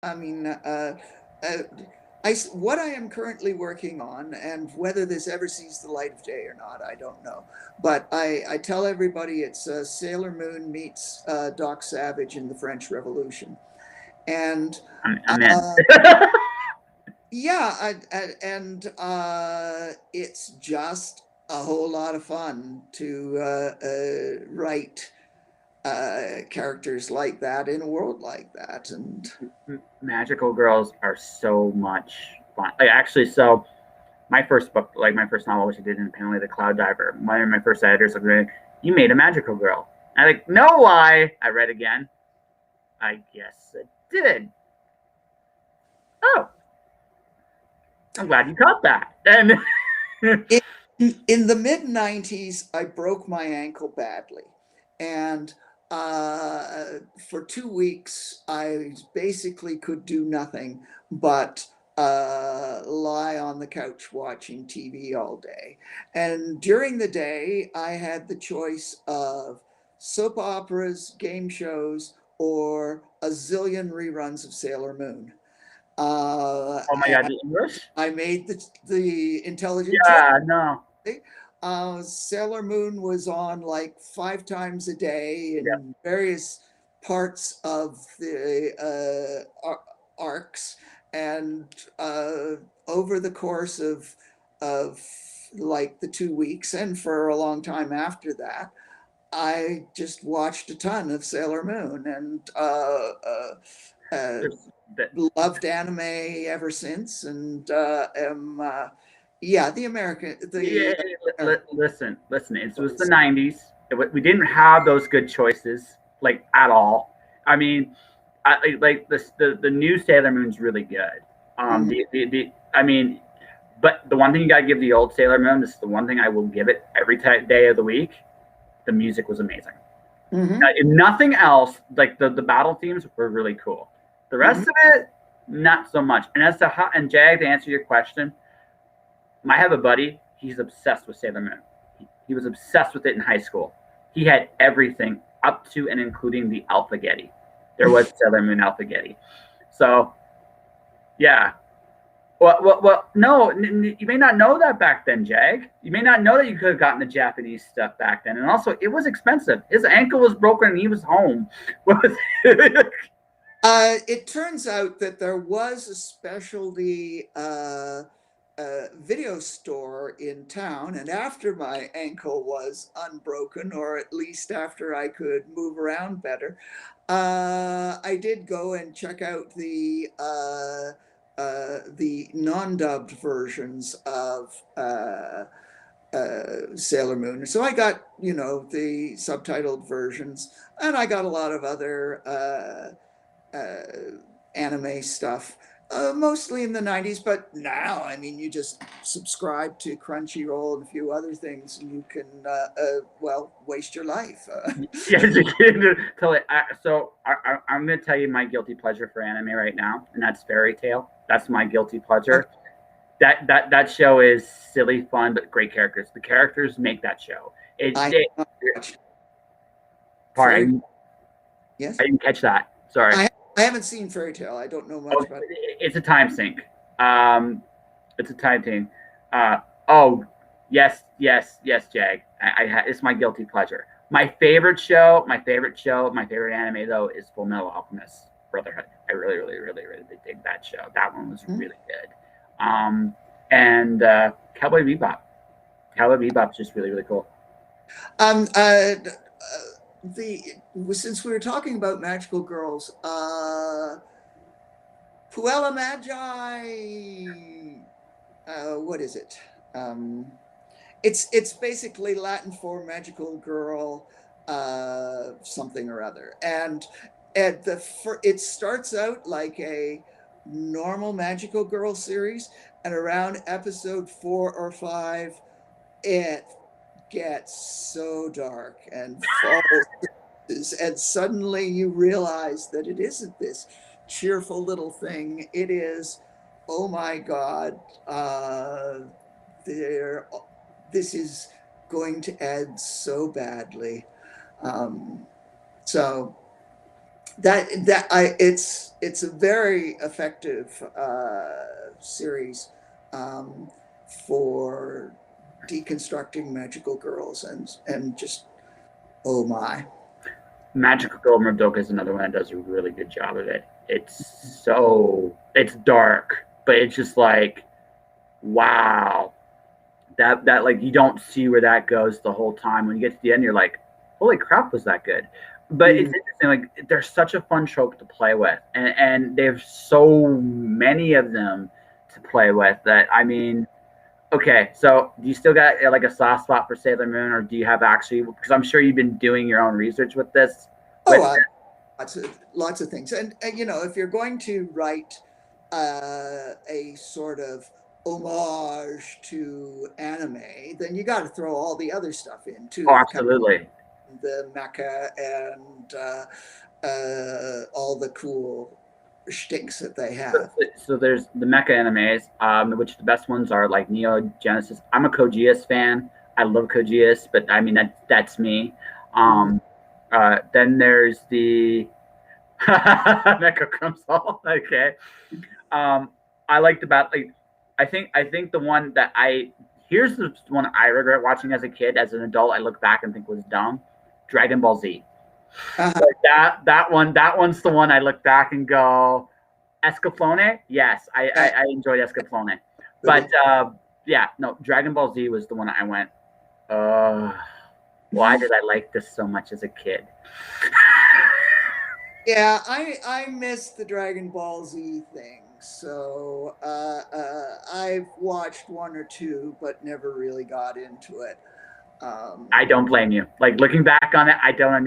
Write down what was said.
I mean, uh, what I am currently working on, and whether this ever sees the light of day or not, I don't know. But I tell everybody it's Sailor Moon meets Doc Savage in the French Revolution. And I'm in. uh, yeah, and it's just a whole lot of fun to write characters like that in a world like that. And Magical girls are so much fun. Like, actually, so my first book, like my first novel, which I did independently, The Cloud Diver, one of my first editors looked at me, you made a magical girl. And I'm like, no lie. I read again. I guess it did. Oh, I'm glad you caught that. And in, in the mid 90s, I broke my ankle badly. And for 2 weeks, I basically could do nothing but lie on the couch watching TV all day. And during the day, I had the choice of soap operas, game shows, or a zillion reruns of Sailor Moon. oh my god, And the English? I made the intelligent choice. Yeah, no. Sailor Moon was on like 5 times a day Yeah. in various parts of the arcs, and uh, over the course of like the 2 weeks, and for a long time after that, I just watched a ton of Sailor Moon and uh, There's that. loved anime ever since, and yeah, the American Yeah, the American. listen. It was the '90s. We didn't have those good choices like at all. I mean, like the new Sailor Moon's really good. Mhm, I mean, but the one thing you gotta give the old Sailor Moon, this is the one thing I will give it every day of the week. The music was amazing. mhm, Nothing else, like the battle themes were really cool. The rest mhm. of it, not so much. And as to how, and Jag, to answer your question, I have a buddy. He's obsessed with Sailor Moon. He was obsessed with it in high school. He had everything up to and including the Alpha Getty. There was Sailor Moon Alpha Getty. So yeah. No, you may not know that back then, Jag. You may not know that you could have gotten the Japanese stuff back then. And also, it was expensive. His ankle was broken and he was home. It turns out that there was a specialty video store in town, and after my ankle was unbroken, or at least after I could move around better, I did go and check out the non-dubbed versions of Sailor Moon. So I got, the subtitled versions, and I got a lot of other anime stuff, mostly in the 90s. But now, I mean, you just subscribe to Crunchyroll and a few other things, and you can, well, waste your life. Yes, totally. So I'm going to tell you my guilty pleasure for anime right now, and that's Fairy Tale. That's my guilty Okay, pleasure. That show is silly, fun, but great characters. The characters make that show. I It have not watched Fairy. pardon, Yes, I didn't catch that. Sorry. I haven't seen Fairy Tale. I don't know much Oh, about it. it's a time sink. Um, it's a time thing. Oh, yes, Jag. It's my guilty pleasure. My favorite anime though is Full Metal Alchemist Brotherhood. I really dig that show. That one was Mhm. really good. Um, and Cowboy Bebop. Cowboy Bebop's just really cool. Um, uh, the Since we were talking about magical girls, Puella Magi. What is it? Um, it's basically Latin for magical girl, something or other, and it starts out like a normal magical girl series, and around episode 4 or 5, it gets so dark and falls, and suddenly you realize that it isn't this cheerful little thing. It is, oh my God, there, this is going to end so badly. Um, so it's a very effective series um, for deconstructing magical girls and just oh my. Magical Girl Murdoka is another one that does a really good job of it. It's dark, but it's just like wow, that like you don't see where that goes the whole time. When you get to the end, you're like, holy crap, was that good? But it's Mm. interesting. Like they're such a fun trope to play with, and they have so many of them to play with that. I mean, okay, so do you still got like a soft spot for Sailor Moon, or do you have actually? Because I'm sure you've been doing your own research with this. Oh, With lots of things, and you know, if you're going to write a sort of homage to anime, then you got to throw all the other stuff in oh, too, kind absolutely. of the mecha and all the cool shticks that they So, have. so there's the mecha animes, which the best ones are like Neo Genesis. I'm a Kojias fan. I love Kojias, but I mean that's me. Mhm. Um, then there's the Mecha Crimson. Okay. Um, I liked about like I think the one that I here's the one I regret watching as a kid. As an adult, I look back and think was dumb. Dragon Ball Z. Uh-huh. Like that one's the one I look back and go, Escaflowne, yes, I enjoyed Escaflowne, but yeah, no, Dragon Ball Z was the one I went. Uh, why did I like this so much as a kid? Yeah, I miss the Dragon Ball Z thing. So I've watched one or two, but never really got into it. Um, I don't blame you. Like looking back on it, I don't understand